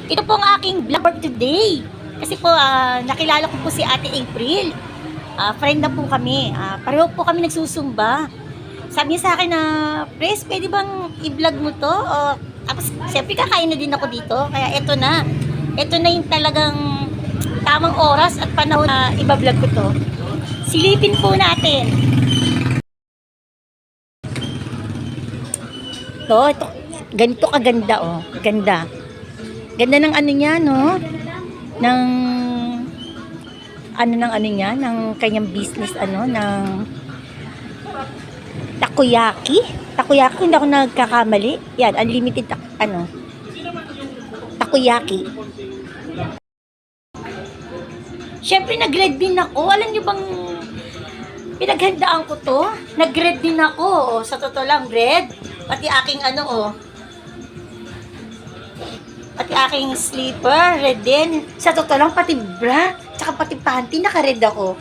Ito po ang aking vlog for today. Kasi po, nakilala ko po si Ate April. Friend na po kami. Pareho po kami nagsusumba. Sabi niya sa akin na, Pres, pwede bang i-vlog mo to? Tapos, siyempre kakain na din ako dito. Kaya ito na. Ito na yung talagang tamang oras at panahon na i-vlog ko to. Silipin po natin. Ito, ganito kaganda, oh. Ganda. Ganda ng ano niya, no? Ng kanyang business, ng takoyaki. Takoyaki, hindi ako nagkakamali. Yan, unlimited, takoyaki. Siyempre, nag-grade din ako. Alam niyo bang pinaghandaan ko to? Nag-grade din ako. Sa totoo lang, grade. Pati aking pati aking slipper, red din. Sa totoo lang, pati bra, tsaka pati panty, naka-red ako.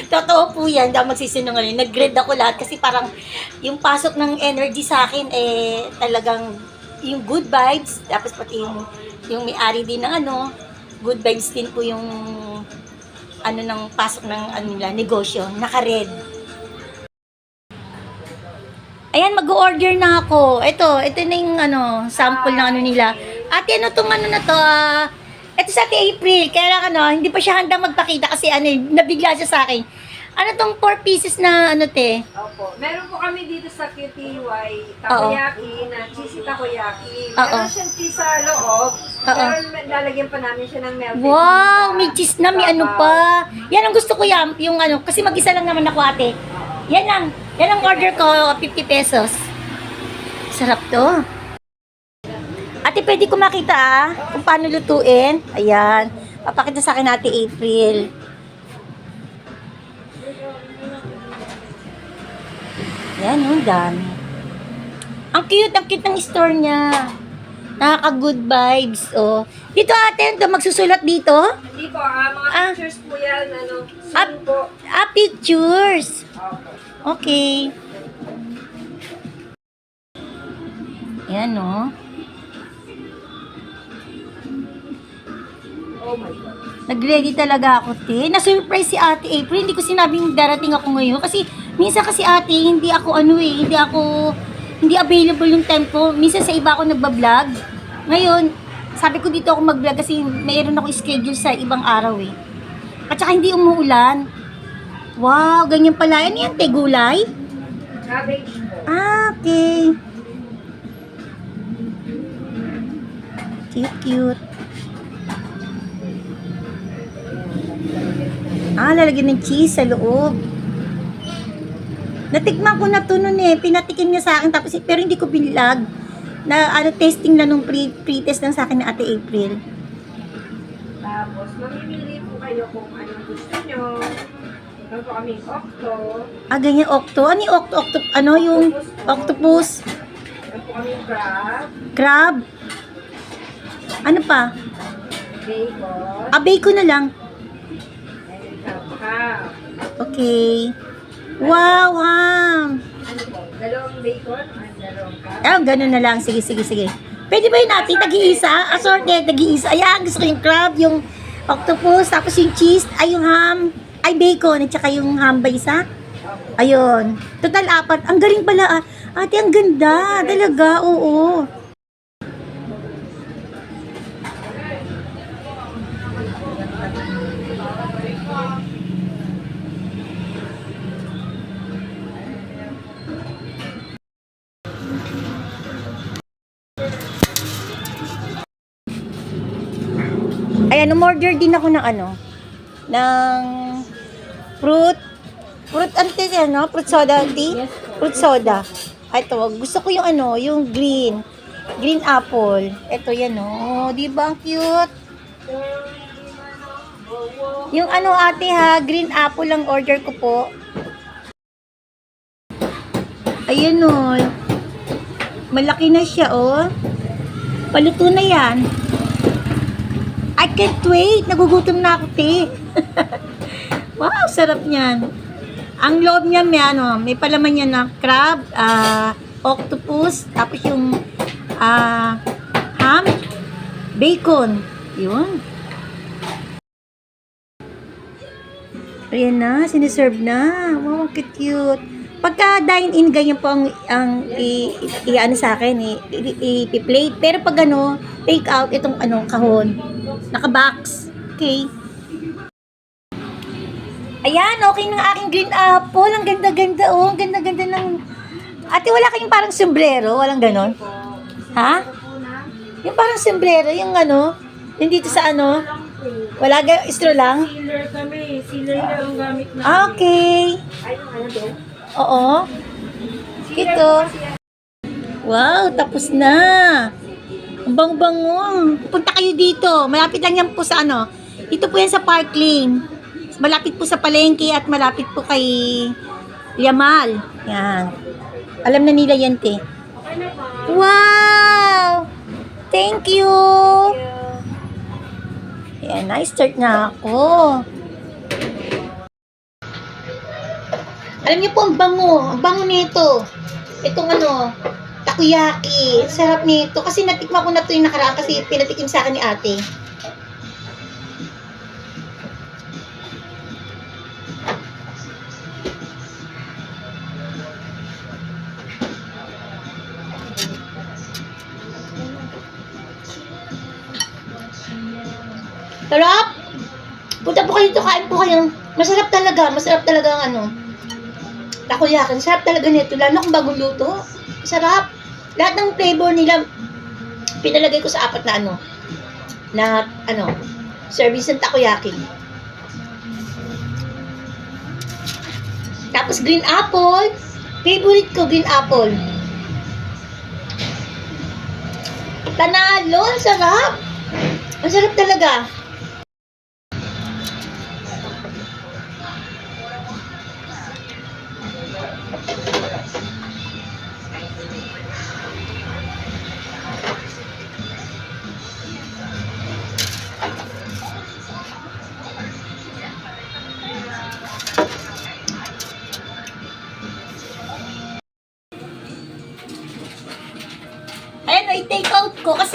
Totoo po yan, hindi ako magsisinungaling. Nag-red ako lahat kasi parang yung pasok ng energy sa akin, talagang yung good vibes. Tapos pati yung may-ari din ng good vibes din po yung ng pasok ng negosyo, naka-red. Ayan, mag-order na ako. Ito na yung sample ng nila. Ate, tong na to? Ito sa Ate April. Kaya lang hindi pa siya handang magpakita kasi nabigla siya sa akin. Ano tong 4 pieces na te? Opo. Meron po kami dito sa QTY, takoyaki, na cheesy takoyaki. Meron siyang cheese sa loob. Pero lalagyan pa namin siya ng melted cheese. Wow, may cheese na, may pa. Yan ang gusto ko yan. Yung kasi mag-isa lang naman ako, ate. Yan lang. Yan ang order ko, 50 pesos. Sarap to. Ate, pwede ko makita kung paano lutuin. Ayan. Papakita sa akin Ate April. Yan, dami. Ang cute ng store niya. Nakaka-good vibes, oh. Dito ate, magsusulat dito? Hindi po, mga pictures po yan, soon po. Pictures. Okay. Yan, oh. Oh my God. Nag-ready talaga ako, te. Na-surprise si Ate April. Hindi ko sinabing darating ako ngayon. Kasi, minsan kasi ate, hindi available yung time ko. Minsan sa iba ako nagbablog. Ngayon, sabi ko dito ako mag-vlog kasi mayroon ako schedule sa ibang araw eh. At saka hindi umuulan. Wow, ganyan pala. Ano yan, te? Gulay? Cabbage po. Okay. Cute. Lalagyan ng cheese sa loob. Natikman ko na to nun eh. Pinatikim niya sa akin pero hindi ko binlog. Testing lang nung pre-test lang sa akin na Ate April. Tapos, mamimili po kayo kung anong gusto nyo. Ito po kaming octo. Ganyan octo. Ano yung octo? Yung octopus? Ito po kaming crab. Crab? Ano pa? Bacon. Bacon na lang. And crab. Okay. Wow, Ano po? Dalawang bacon and dalawang crab. Ganun na lang. Sige. Pwede ba yun natin? Tag-iisa? Assorted, tag-iisa. Ayan, gusto ko yung crab, yung octopus, tapos yung cheese, yung ham, bacon, at saka yung ham ba isa? Ayun. Total 4. Ang galing pala. Ate, ang ganda. Talaga, oo. Ayan, umorder din ako ng ng fruit fruit soda, tea? Yes, Fruit soda. Ito, gusto ko yung yung green apple. Ito yan, di ba ang cute? Yung ate green apple lang order ko po. Ayun malaki na siya, paluto na yan. I can't wait. Nagugutom na ako, te. Wow, sarap niyan. Ang loob niya may palaman niya na crab, octopus, tapos yung ham, bacon. Yun. Ayan na, siniserve na. Wow, cute. Pagka dine-in, ganyan po ang ano sa akin, i-plate. Pero pag ano, take out itong kahon. Naka-box. Okay. Ayan, okay ng aking green apple. Ang ganda-ganda, oh. Ang ganda-ganda ng... Ate, wala kayong parang sombrero? Walang ganon? Ha? Yung parang sombrero, yung yung dito sa wala straw lang? Sealer kami. Sealer lang ang gamit na. Okay. Ay, yung din? Oo. Ito. Wow, tapos na. Ang bang-bango. Punta kayo dito. Malapit lang yan po sa Ito po yan sa Park Lane. Malapit po sa palengke at malapit po kay Yamal. Yan. Alam na nila yan, te. Okay na pa. Wow! Thank you! Yan, na-start na ako. Alam niyo po, ang bango. Ang bango nito. Itong takoyaki. Sarap nito. Kasi natikma ko na ito yung nakaraan kasi pinatikim sa akin ni ate. Sarap! Punta po kayo dito, kain po kayo. Masarap talaga ang takoyaki. Sarap talaga nito, lalo kung bagong luto. Sarap. Lahat ng flavor nila, pinalagay ko sa apat na service ng takoyaki. Tapos green apple. Favorite ko, green apple. Panalo, ang sarap. Ang sarap talaga. Ayan, i-take out ko kasi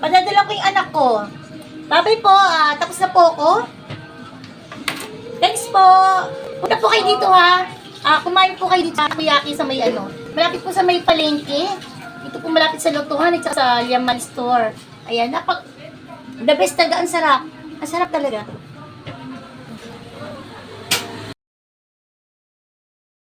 padadala ko yung anak ko. Bye-bye po, tapos na po ako. Thanks po. Punta po kayo dito ha. Kumain po kayo dito sa takoyaki sa may malapit po sa may palengke. Dito po malapit sa Lotuhan at sa Yaman Store. Ayan, the best talaga, ang sarap. Ang sarap talaga.